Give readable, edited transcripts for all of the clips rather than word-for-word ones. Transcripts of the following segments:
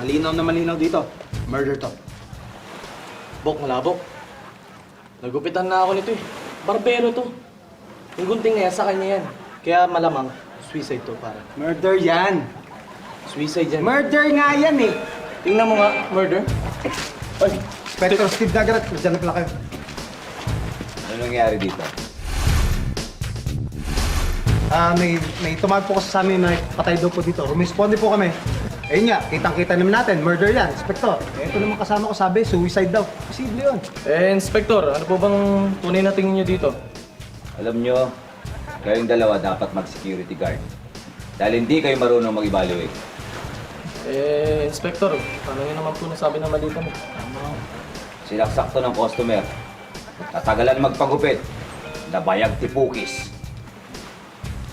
Malinaw na malinaw dito. Murder to. Bok, malabok. Nagupitan na ako nito eh. Barbero to. Yung gunting na yan, sa kanya yan. Kaya malamang, suicide to, pare. Murder yan. Suicide yan. Murder nga yan eh. Tingnan mo nga, murder. Ay, Inspector Steve Dagarat, dyan na pala kayo. Ano nangyari dito? May tumawag po kasi sa amin na patay daw po dito. Rumisponde po kami. Ayun nga, kitang-kita naman natin, murder yan, Inspector. Ito naman kasama ko sabi, suicide daw. Posible yun. Inspector, ano po bang tunay na tingin nyo dito? Alam nyo, kayong dalawa dapat mag-security guard. Dahil hindi kayo marunong mag-evaluate. Inspector, paano yun naman po nasabi na mali kami? Sinaksak to ng customer. Tatagalan magpagupit. Nabayag tipukis.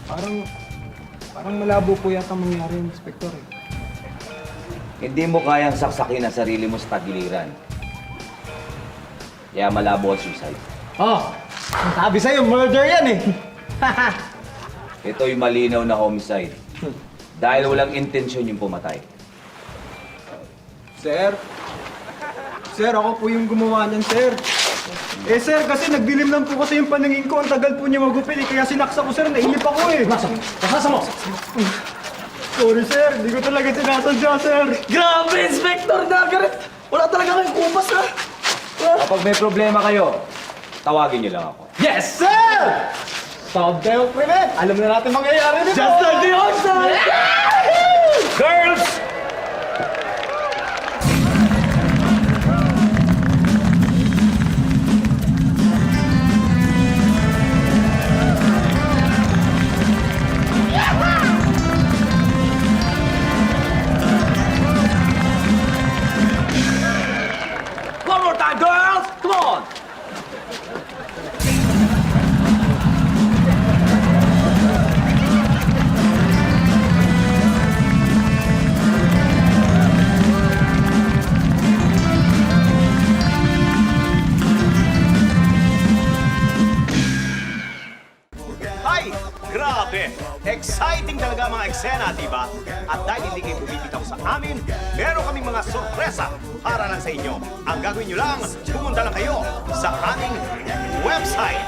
Parang malabo po yata mangyari yun, Inspector eh. Hindi mo kayang saksakin ang sarili mo sa tagiliran. Kaya malabo ang suicide. Oh, sabi sa'yo, murder yan eh. Ito'y malinaw na homicide. Dahil walang intensyon yung pumatay. Sir? Sir, ako po yung gumawa niyan, sir. Eh, sir, kasi nagdilim lang po kasi yung paningin ko. Ang tagal po niya magupil eh. Kaya sinaksa ko, sir. Nainip ako eh. Kasasa mo! Sorry, sir. Hindi ko talaga sinasadya, sir. Grabe, Inspector Dagaret! Wala talaga kayong kupas, ha? Kapag may problema kayo, tawagin niyo lang ako. Yes, sir! Solve na yung krimen! Alam na natin mangyayari dito! Just like the old time! Girls! One more time, girls! Come on! Ay! Grabe! Exciting talaga mga eksena, di ba? At dahil hindi kayo bumibitaw sa amin, meron kaming mga sorpresa para lang sa inyo. Ang gagawin nyo lang, pumunta lang kayo sa aming website